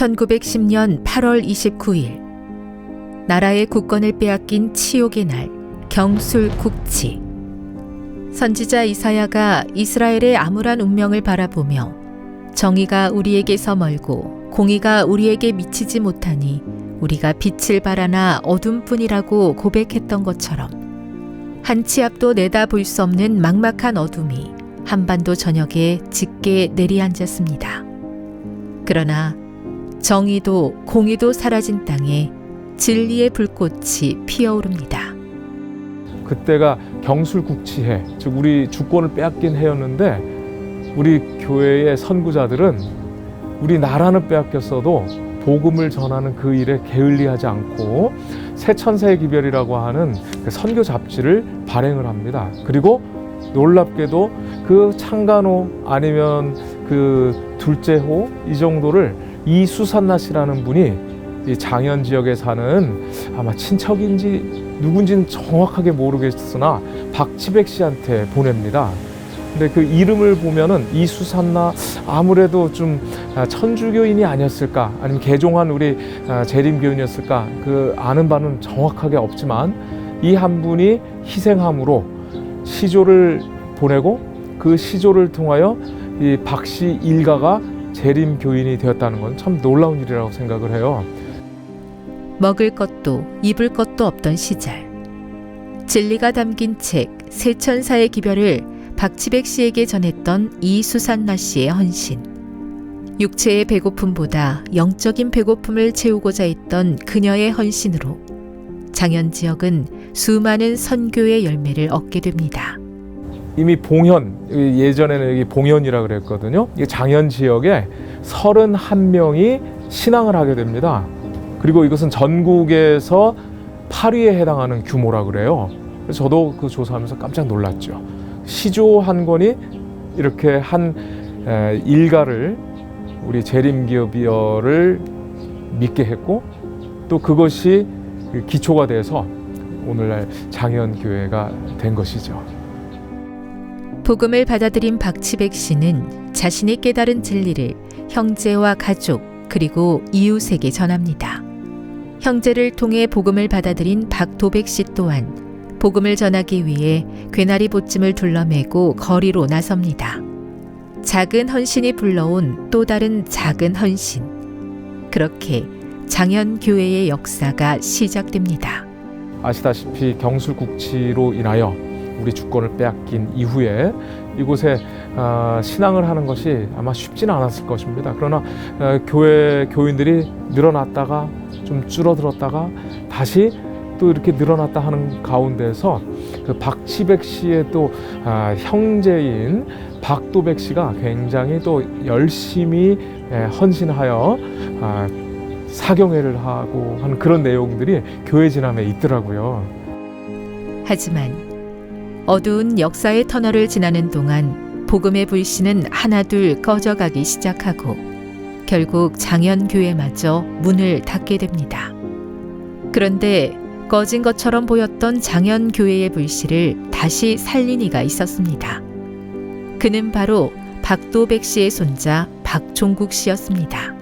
1910년 8월 29일 나라의 국권을 빼앗긴 치욕의 날 경술국치. 선지자 이사야가 이스라엘의 암울한 운명을 바라보며 정의가 우리에게서 멀고 공의가 우리에게 미치지 못하니 우리가 빛을 바라나 어둠뿐이라고 고백했던 것처럼 한 치 앞도 내다볼 수 없는 막막한 어둠이 한반도 전역에 짙게 내리앉았습니다. 그러나 정의도 공의도 사라진 땅에 진리의 불꽃이 피어오릅니다. 그때가 경술국치해, 즉 우리 주권을 빼앗긴 해였는데 우리 교회의 선구자들은 우리 나라는 빼앗겼어도 복음을 전하는 그 일에 게을리하지 않고 새천사의 기별이라고 하는 그 선교 잡지를 발행을 합니다. 그리고 놀랍게도 그 창간호 아니면 그 둘째호 이 정도를 이수산나 씨라는 분이 이 장현 지역에 사는 아마 친척인지 누군지는 정확하게 모르겠으나 박치백 씨한테 보냅니다. 근데 그 이름을 보면은 이수산나 아무래도 좀 천주교인이 아니었을까 아니면 개종한 우리 재림교인이었을까 그 아는 바는 정확하게 없지만 이 한 분이 희생함으로 시조를 보내고 그 시조를 통하여 이 박씨 일가가 재림교인이 되었다는 건 참 놀라운 일이라고 생각을 해요. 먹을 것도 입을 것도 없던 시절, 진리가 담긴 책 새천사의 기별을 박치백 씨에게 전했던 이수산나 씨의 헌신. 육체의 배고픔보다 영적인 배고픔을 채우고자 했던 그녀의 헌신으로 장현 지역은 수많은 선교의 열매를 얻게 됩니다. 이미 봉현, 예전에는 여기 봉현이라고 그랬거든요. 이 장현 지역에 31명이 신앙을 하게 됩니다. 그리고 이것은 전국에서 8위에 해당하는 규모라 그래요. 그래서 저도 그 조사하면서 깜짝 놀랐죠. 시조 한 권이 이렇게 한 일가를 우리 재림기업이어를 믿게 했고 또 그것이 기초가 돼서 오늘날 장현교회가 된 것이죠. 복음을 받아들인 박치백 씨는 자신이 깨달은 진리를 형제와 가족 그리고 이웃에게 전합니다. 형제를 통해 복음을 받아들인 박도백 씨 또한 복음을 전하기 위해 괴나리 보찜을 둘러매고 거리로 나섭니다. 작은 헌신이 불러온 또 다른 작은 헌신. 그렇게 장현교회의 역사가 시작됩니다. 아시다시피 경술국치로 인하여 우리 주권을 빼앗긴 이후에 이곳에 신앙을 하는 것이 아마 쉽지는 않았을 것입니다. 그러나 교회 교인들이 늘어났다가 좀 줄어들었다가 다시 또 이렇게 늘어났다 하는 가운데서 그 박치백 씨의 또 형제인 박도백 씨가 굉장히 또 열심히 헌신하여 사경회를 하고 하는 그런 내용들이 교회 진함에 있더라고요. 하지만 어두운 역사의 터널을 지나는 동안 복음의 불씨는 하나둘 꺼져가기 시작하고 결국 장현교회마저 문을 닫게 됩니다. 그런데 꺼진 것처럼 보였던 장현교회의 불씨를 다시 살린 이가 있었습니다. 그는 바로 박도백 씨의 손자 박종국 씨였습니다.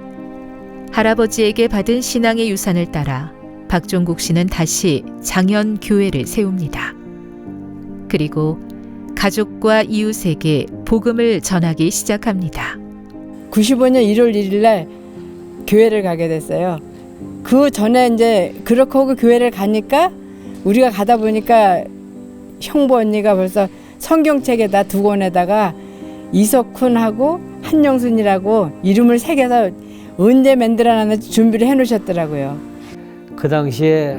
할아버지에게 받은 신앙의 유산을 따라 박종국 씨는 다시 장현교회를 세웁니다. 그리고 가족과 이웃에게 복음을 전하기 시작합니다. 95년 1월 1일 날 교회를 가게 됐어요. 그 전에 이제 그렇게 하고 교회를 가니까 우리가 가다 보니까 형부 언니가 벌써 성경책에다 두 권에다가 이석훈하고 한영순이라고 이름을 새겨서 언제 만들어놨는지 준비를 해놓으셨더라고요. 그 당시에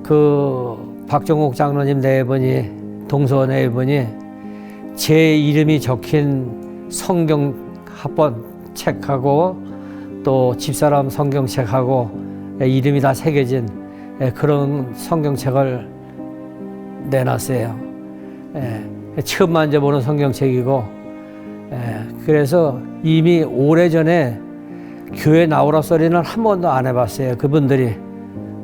그 박종국 장로님 네 분이 동서 네 분이 제 이름이 적힌 성경 합본 책하고 또 집사람 성경책하고 이름이 다 새겨진 그런 성경책을 내놨어요. 처음 만져보는 성경책이고 그래서 이미 오래전에 교회 나오라 소리는 한 번도 안 해봤어요. 그분들이.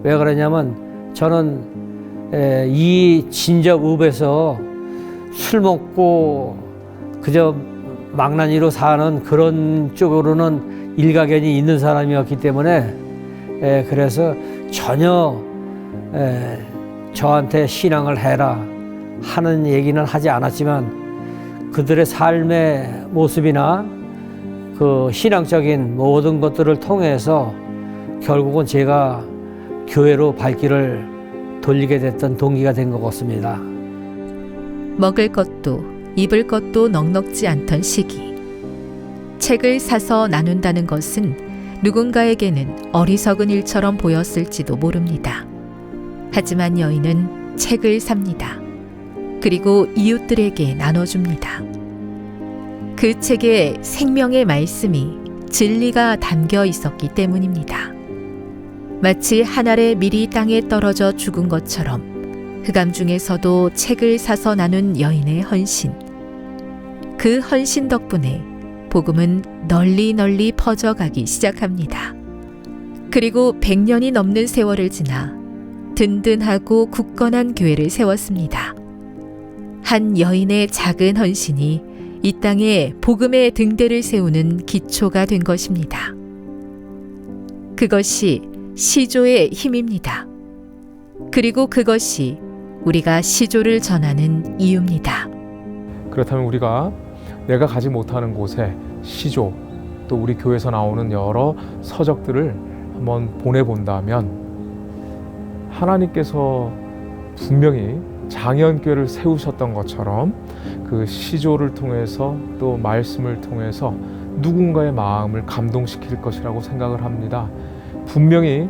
왜 그러냐면 저는 이 진접읍에서 술 먹고 그저 망나니로 사는 그런 쪽으로는 일가견이 있는 사람이었기 때문에 그래서 전혀 저한테 신앙을 해라 하는 얘기는 하지 않았지만 그들의 삶의 모습이나 그 신앙적인 모든 것들을 통해서 결국은 제가 교회로 발길을 돌리게 됐던 동기가 된 것 같습니다. 먹을 것도 입을 것도 넉넉지 않던 시기. 책을 사서 나눈다는 것은 누군가에게는 어리석은 일처럼 보였을지도 모릅니다. 하지만 여인은 책을 삽니다. 그리고 이웃들에게 나눠줍니다. 그 책에 생명의 말씀이 진리가 담겨 있었기 때문입니다. 마치 한 알의 밀이 땅에 떨어져 죽은 것처럼 흑암 중에서도 책을 사서 나눈 여인의 헌신. 그 헌신 덕분에 복음은 널리 널리 퍼져가기 시작합니다. 그리고 100년이 넘는 세월을 지나 든든하고 굳건한 교회를 세웠습니다. 한 여인의 작은 헌신이 이 땅에 복음의 등대를 세우는 기초가 된 것입니다. 그것이 시조의 힘입니다. 그리고 그것이 우리가 시조를 전하는 이유입니다. 그렇다면 우리가 내가 가지 못하는 곳에 시조, 또 우리 교회에서 나오는 여러 서적들을 한번 보내본다면 하나님께서 분명히 장현교회를 세우셨던 것처럼 그 시조를 통해서 또 말씀을 통해서 누군가의 마음을 감동시킬 것이라고 생각을 합니다. 분명히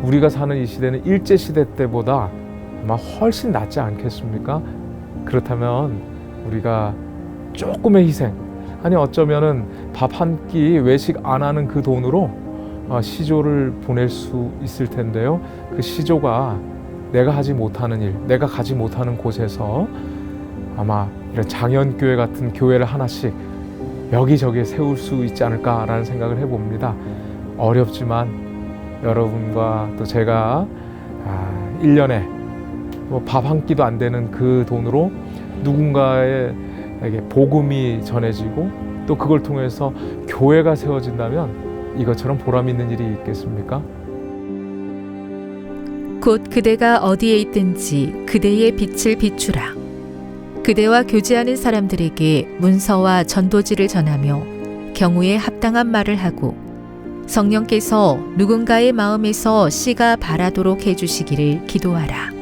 우리가 사는 이 시대는 일제시대 때보다 아마 훨씬 낫지 않겠습니까? 그렇다면 우리가 조금의 희생, 아니 어쩌면은 밥 한 끼 외식 안 하는 그 돈으로 시조를 보낼 수 있을 텐데요. 그 시조가 내가 하지 못하는 일, 내가 가지 못하는 곳에서 아마 이런 장현교회 같은 교회를 하나씩 여기저기에 세울 수 있지 않을까라는 생각을 해봅니다. 어렵지만 여러분과 또 제가 1년에 밥 한 끼도 안 되는 그 돈으로 누군가에게 복음이 전해지고 또 그걸 통해서 교회가 세워진다면 이것처럼 보람 있는 일이 있겠습니까? 곧 그대가 어디에 있든지 그대의 빛을 비추라. 그대와 교제하는 사람들에게 문서와 전도지를 전하며 경우에 합당한 말을 하고 성령께서 누군가의 마음에서 씨가 바라도록 해주시기를 기도하라.